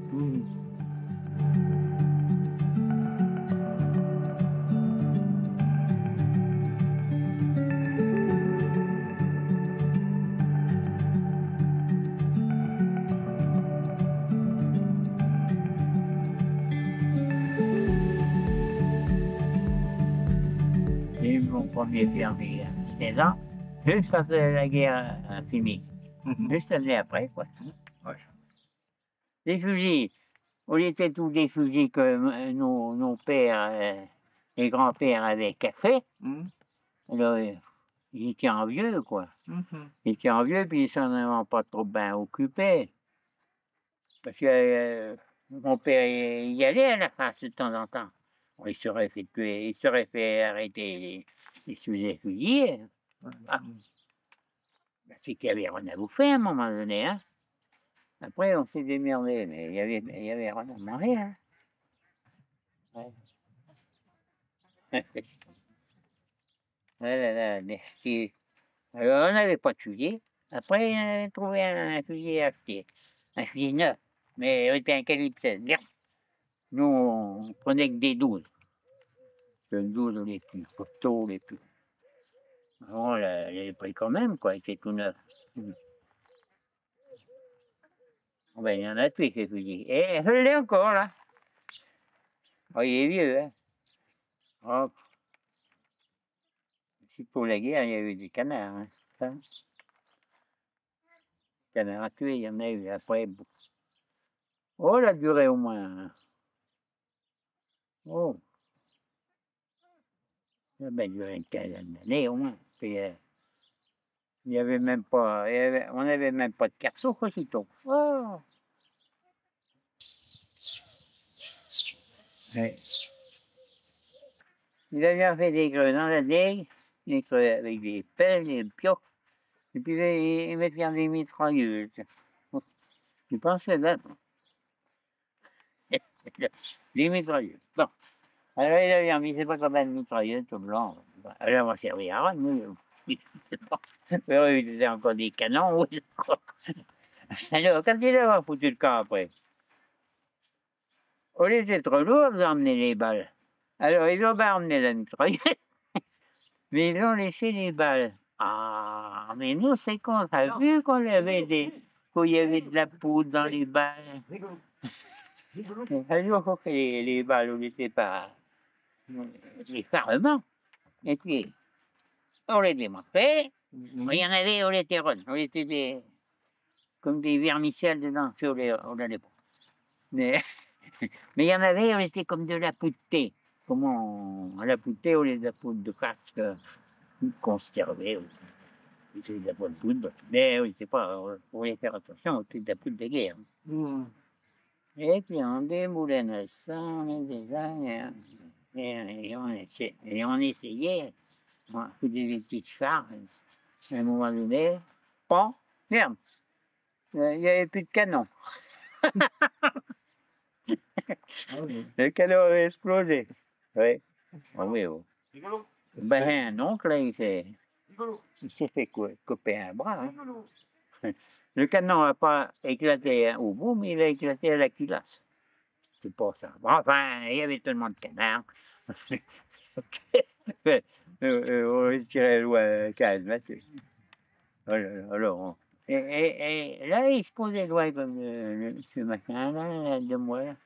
S3: J'ai eu mon premier permis à 16 ans, juste après la guerre finie. Juste l'année après, quoi. Ouais. Les fusils, on était tous des fusils que nos pères et grands-pères avaient cassés. Alors, ils étaient en vieux, quoi. Ils étaient en vieux, puis ils s'en avaient pas trop bien occupés. Parce que mon père y allait à la face de temps en temps. Bon, il serait fait tuer, il serait fait arrêter les fusillés. Ah. Ben, c'est qu'il y avait rien à bouffer à un moment donné, hein. Après, on s'est démerdé, mais il y avait rien à manger, hein. Ouais. Alors, on n'avait pas de fusil. Après, on avait trouvé un fusil acheté. Un fusil neuf, mais il était un calibre 16. Nous, on prenait que des 12. Les 12 les plus costauds, les plus. On les pris quand même, quoi, il était tout neuf. Ben, il y en a tué, ces fusils. Et je l'ai encore, là. Oh, il est vieux, hein. Oh. Si pour la guerre, il y a eu des canards, hein. Ça. Canards à tuer, il y en a eu après. Oh, elle a duré au moins. Oh. Ça a bien duré une quinzaine d'années au moins. Puis, il n'y avait même pas. On n'avait même pas de carceau aussitôt. Oh. Ouais. Il a bien fait des creux dans la neige, des creux avec des pelles, des pioches, et puis il mettait des mitrailleuses. Tu penses là? Des mitrailleuses. Bon. Alors il a bien mis, c'est pas comme une mitrailleuse tout blanc. Alors on va servir à rien, nous. Il était encore des canons. Alors, quand il a foutu le camp après, au lieu d'être trop lourd, ils ont emmené les balles. Alors, ils ont bien emmené la mitrailleuse, mais ils ont laissé les balles. Ah, mais nous, c'est con, ça a vu qu'il y avait de la poudre dans les balles. Alors, les balles, on n'était pas les ferments. Et puis, on les démontait. Il y en avait, on était ronds. On était comme des vermicelles dedans, on n'allait pas. Mais il y en avait, on était comme de la poudre de thé. Comment à la poudre de thé, on est de la poudre de casque conservée. C'est de la bonne poudre. Mais oui, c'est pas, on voulait faire attention, c'est de la poudre de guerre. Et puis on démoulait ça, on et on essayait, on faisait des petites phares. À un moment donné, pan, merde, il n'y avait plus de canon. Le canon avait explosé. Oui. Ah oui, oh. Ben, un oncle, là, il s'est fait couper un bras. Hein. Le canon n'a pas éclaté au bout, mais il a éclaté à la culasse. C'est pas ça. Bon, enfin, il y avait tellement de canards. On tirait loin 15 mètres. Alors, et là, il se posait loin comme ce machin, là, de moi, là,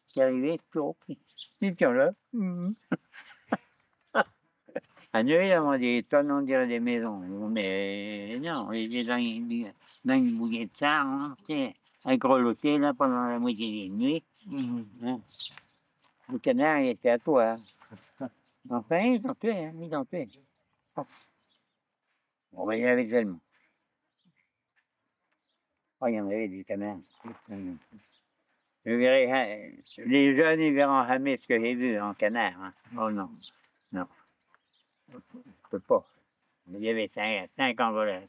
S3: qui arrivait, il tient là. À Neuilly, il a des tonnes, on dirait des maisons. Mais non, il était dans une bouillie de ça, hein, tu sais, à grelotter là, pendant la moitié des nuits. Hein. Le canard, il était à toi. Hein. Enfin, ils ont tué, hein, ils ont tué. Bon, ben, il y avait tellement. Oh, il y en avait des canards. Je verrai, hein, les jeunes, ils verront jamais ce que j'ai vu en canard. Hein. Oh non, non. Je peux pas. Il y avait 5 ans, voilà.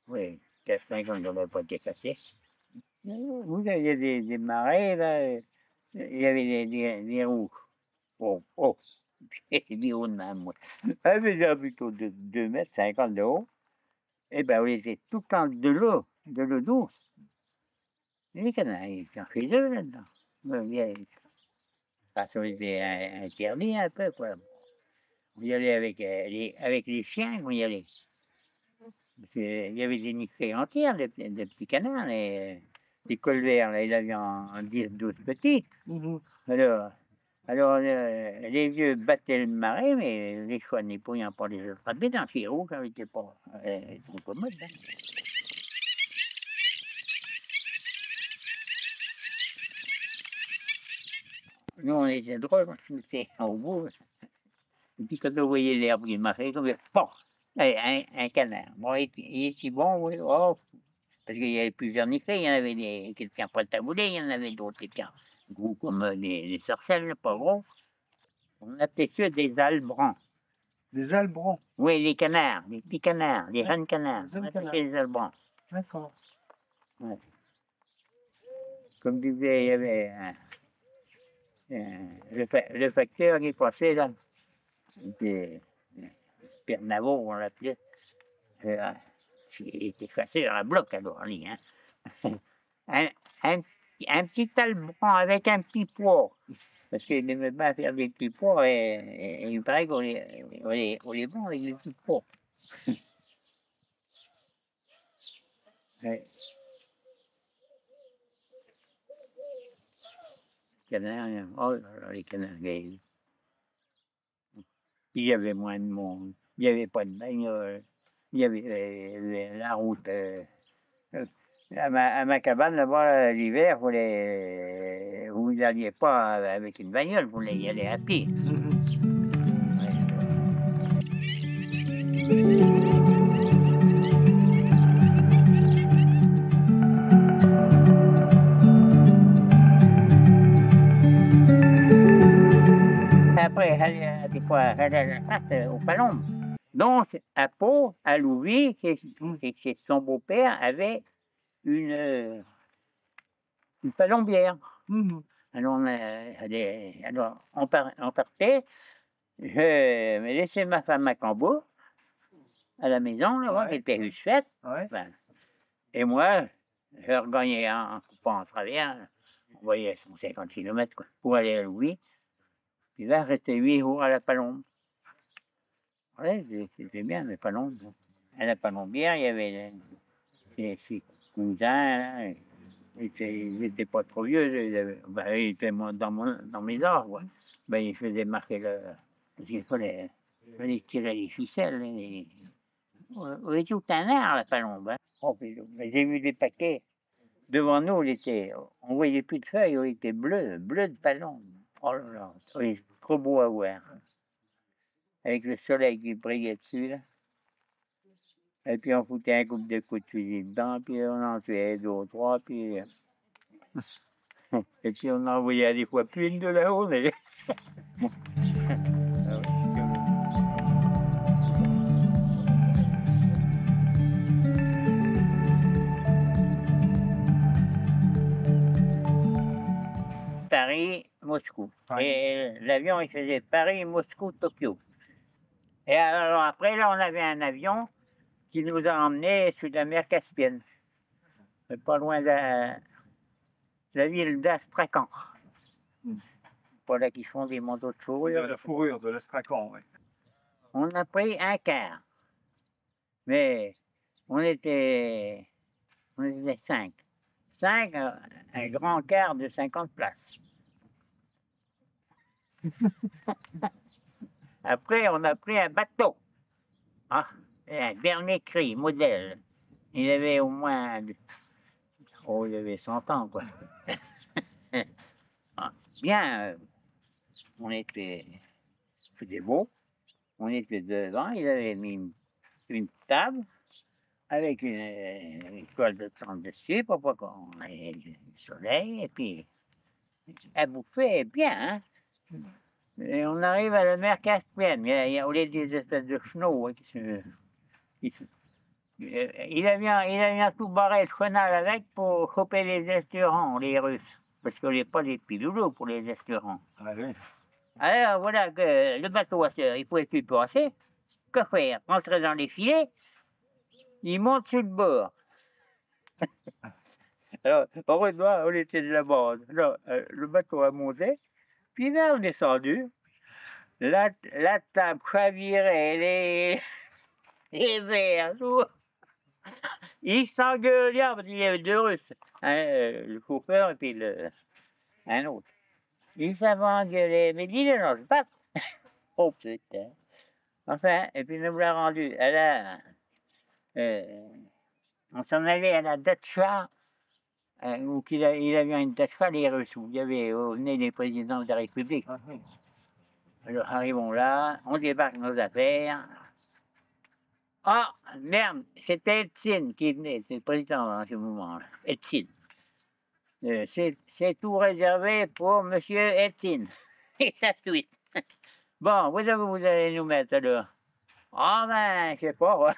S3: Oui, 4-5 ans, n'avait pas été cassé. Vous aviez des marais, là. Il y avait des roues. Oh, oh. Des hauts de même, moi. Ah, mais j'ai plutôt de 2 mètres 50 de haut. Eh bien, on était tout le temps de l'eau douce. Les canards, ils sont chez eux, là-dedans. Parce qu'on était interdits un peu, quoi. On y allait avec les chiens, on y allait. Parce qu'il y avait des nichées entières de petits canards, les colverts, là, il avait en 10-12 petits. Alors les vieux battaient le marais, mais les chouans n'y pouvaient pas les attraper dans ces roues quand ils n'étaient pas trop commodes. Hein. Nous, on était drôles, on se mettait au bout. Et puis quand on voyait l'herbe qui marchait, on disait, bon, un canard. Bon, il est si bon, oui, oh. Parce qu'il y avait plusieurs nichés, il y en avait quelqu'un prêt à bouler, il y en avait d'autres quelqu'un gros comme des sarcelles, pas gros. On appelait ça des albrans.
S2: Des albrans.
S3: Oui, les canards, les petits canards, les jeunes canards. On appelait les albrans.
S2: D'accord.
S3: Ouais. Comme disait, il y avait le facteur qui passait là. C'était Pierre Navaud, on l'appelait. Il était facteur à bloc alors, lui. Hein. un petit albron avec un petit pois. Parce qu'il n'aimait pas faire des petits pois et il paraît qu'on les vend avec des petits pois. Ouais. Canards, oh là là, les canards gays. Puis il y avait moins de monde. Il n'y avait pas de bagnole. Il y avait la route. À ma cabane, là-bas, l'hiver, vous n'alliez pas avec une bagnole, vous voulez y aller à pied. Après, elle allait à la chasse aux palombes. Donc, à Pau, à Louvis, son beau-père avait une palombière. Alors, on partait. Je me laissais ma femme à Cambo, à la maison, là, qui était juste faite.
S2: Ouais.
S3: Ben, et moi, je regagnais en coupant en travers. On voyait 150 km quoi, pour aller à Louis. Puis là, je restais 8 jours à la palombe. Ouais, c'était bien, les palombes. À la palombière, il y avait ses cousins, là. Ils n'étaient pas trop vieux, ils étaient dans mes arbres. Ben, ils faisaient marquer parce qu'il fallait tirer les ficelles. On était tout un air, la palombe. Hein. Oh, j'ai vu des paquets. Devant nous, on voyait plus de feuilles, il était bleu de palombe. Oh là là, c'est trop beau à voir. Avec le soleil qui brillait dessus, là. Et puis on foutait un couple de coups de fusil dedans, puis on en tuait 2 ou 3, puis... et puis on en envoyait des fois plus de la journée. Paris, Moscou. Et l'avion, il faisait Paris, Moscou, Tokyo. Et alors après, là, on avait un avion qui nous a emmenés sur la mer Caspienne, pas loin de la ville d'Astrakhan. Voilà, qui font des manteaux de
S2: De
S3: fourrure.
S2: la fourrure, de l'astrakhan, ouais.
S3: On a pris un quart, mais on était 5. 5, un grand quart de 50 places. Après, on a pris un bateau. Ah, un dernier cri, modèle. Il avait au moins... Oh, il avait 100 ans, quoi. Ah, bien, c'était beau. On était devant, il avait mis une table avec une toile de tente dessus pour pas qu'on ait du soleil. Et puis, elle bouffait bien, hein. Et on arrive à la mer Caspienne. Il y a des espèces de chenaux. Hein, il a bien tout barré le chenal avec pour choper les esturons, les Russes. Parce qu'on n'est pas des piloulots pour les esturons.
S2: Ah, oui.
S3: Alors voilà que le bateau, il ne pouvait plus passer. Que faire? Rentrer dans les filets. Il monte sur le bord. Alors, heureusement, on était de la bande. Alors, le bateau a monté. Puis là, on est descendu. La table chavirait, les verres, tout. Ils s'engueulaient parce qu'il y avait 2 Russes. Le chauffeur et puis un autre. Ils s'avaient engueulé. Mais dis-le, non, je pas. Oh putain. Enfin, et puis nous l'a rendu. On s'en allait à la Datcha, où il avait une Datcha, les Russes, où il y avait venaient les présidents de la République.
S2: Ah, oui.
S3: Alors arrivons là, on débarque nos affaires. Ah, merde, c'était Eltsine qui venait, c'était le président en ce moment-là. Eltsine. C'est tout réservé pour monsieur Eltsine. Et sa suite. Bon, où est-ce que vous allez nous mettre alors? Ah ben, je sais pas.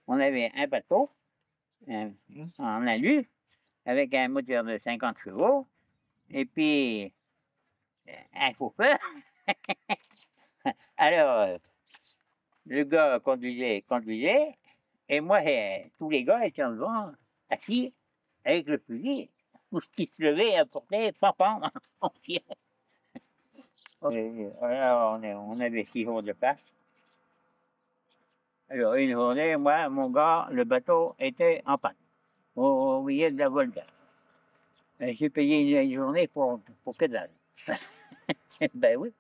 S3: On avait un bateau, en alu, avec un moteur de 50 chevaux, et puis un chauffeur. Alors, le gars conduisait, et moi, tous les gars étaient en devant, assis, avec le fusil, tout ce qui se levait, apportait, pam, on tirait. Alors, on avait 6 jours de place. Alors, une journée, moi, mon gars, le bateau était en panne, au milieu de la Volga. J'ai payé une journée pour que dalle. Ben oui.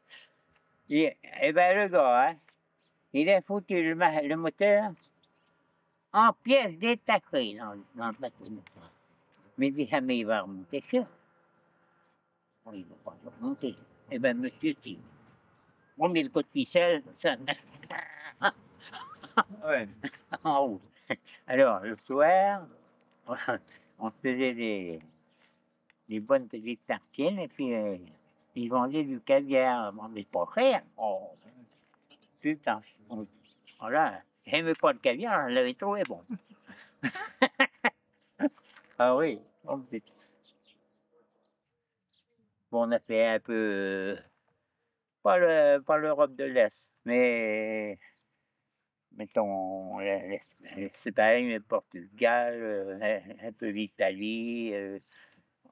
S3: Et ben le gars, hein, il a foutu le moteur en pièces détachées dans le bateau. Mais jamais il va remonter ça. Bon, il ne va pas remonter. Eh bien, monsieur, si. On met le coup de ficelle, ça.
S2: Ouais.
S3: En haut. Alors, le soir, on se faisait des bonnes petites tartines et puis ils vendaient du caviar. Bon, mais pas cher. Oh, putain. Voilà, j'aimais pas le caviar, je l'avais trouvé bon. Ah oui, oh, putain. Bon, on a fait un peu, pas l'Europe de l'Est, mais mettons l'Espagne, le Portugal, un peu l'Italie,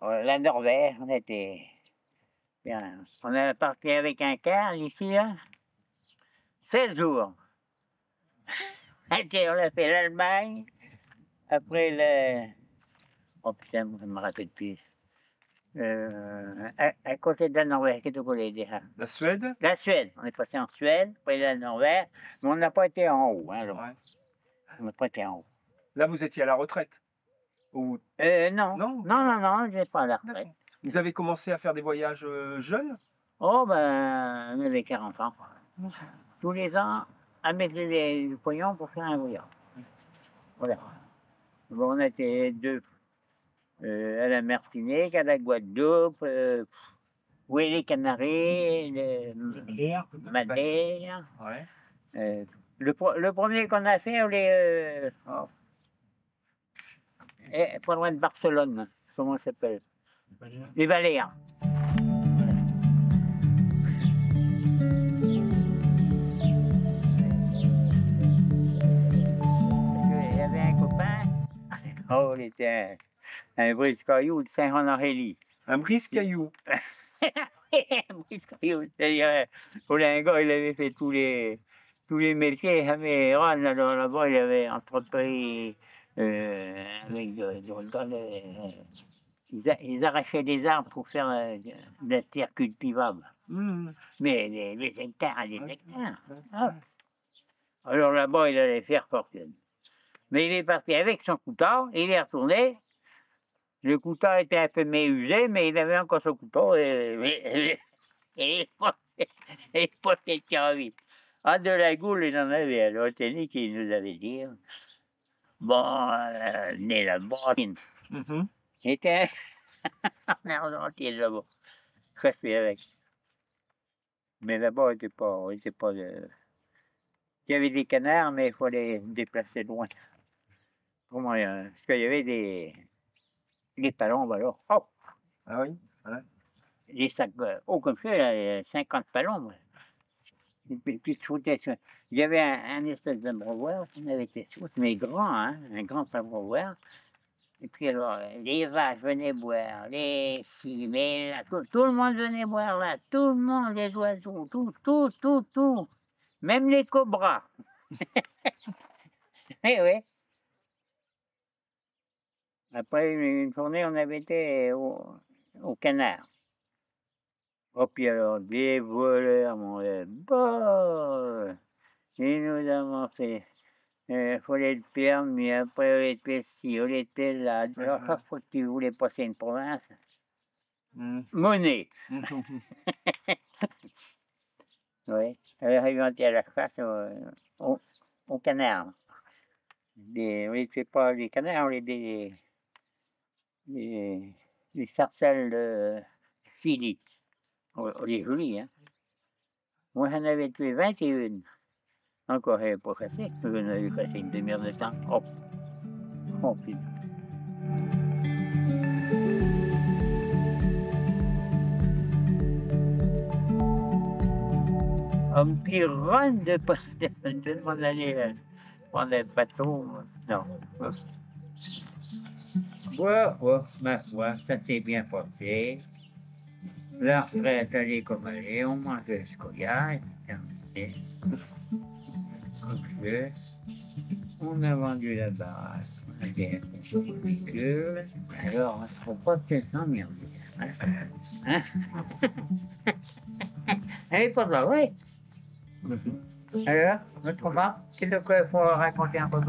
S3: la Norvège, on était bien. On est parti avec un quart ici, là, 16 jours. On a fait l'Allemagne, après oh putain, je me rappelle plus. À côté de la Norvège, qu'est-ce qu'on voulait dire?
S2: La Suède?
S3: La Suède. On est passé en Suède, après la Norvège, mais on n'a pas été en haut. Hein,
S2: Ouais.
S3: On n'a pas été en haut.
S2: Là, vous étiez à la retraite? Ou...
S3: Non. Non, je n'ai pas à la retraite.
S2: Vous avez commencé à faire des voyages jeunes?
S3: Oh, ben, on avait 40 ans. Tous les ans, à mettre du pognon pour faire un voyage. Voilà. Bon, on était 2 à la Martinique, à la Guadeloupe, oui, les Canaries, Madère.
S2: Ouais.
S3: Le premier qu'on a fait, on est pas loin de Barcelone. Comment ça s'appelle? Les Baléares. Oh, il était un brise-caillou de Saint-Honoré.
S2: Un brise-caillou.
S3: Un brise-caillou, c'est-à-dire, pour un gars, il avait fait tous les métiers. Il avait, alors là-bas, il avait entrepris avec d'autres gars. Ils arrachaient des arbres pour faire de la terre cultivable. Mais des hectares et des hectares. Ah. Alors là-bas, il allait faire fortune. Mais il est parti avec son couteau, il est retourné. Le couteau était un peu méusé, mais il avait encore son couteau et il portait le vite. Ah, de la goule, il en avait. Alors, c'est lui qui nous avait dit, bon, né là-bas, c'était un argentier là-bas. Resté avec. Mais là-bas, il était pas de... Il y avait des canards, mais il fallait déplacer loin. Comment, parce qu'il y avait des palombes, alors. Oh!
S2: Ah oui? Ouais.
S3: Les sacs, comme ça, là, 50 palombes. Et puis, il y avait un espèce d'abreuvoir, on avait été sous, mais grand, hein, un grand abreuvoir. Et puis alors, les vaches venaient boire, les filles, mais là, tout le monde venait boire là, tout le monde, les oiseaux, tout. Même les cobras. Eh oui. Après une journée, on avait été au canard. Oh, puis alors, des voleurs, mon Dieu, bah, ils nous avons fait. Il fallait le permis, après on était ci, on était là. Alors, chaque fois que tu voulais passer une province, monnaie. Oui, alors on était à la chasse au canard. On n'était pas des canards, on était des sarcelles de Philippe. On les jolis, hein. Moi, j'en avais tué 21. Encore, elle n'est pas cassée. J'en avais cassé une demi-heure de temps. Oh, putain. Un petit run de m'en aller prendre un bateau. Non. Ma foi, ça s'est bien passé. La retraite allait comme allait, on mangeait ce qu'on y a, on a vendu la baraque, on a bien fait des véhicules, alors on ne se trouve pas que s'emmerder. Hein? Elle est pas là, oui. Alors, autrement, qu'est-ce qu'il faut raconter un peu?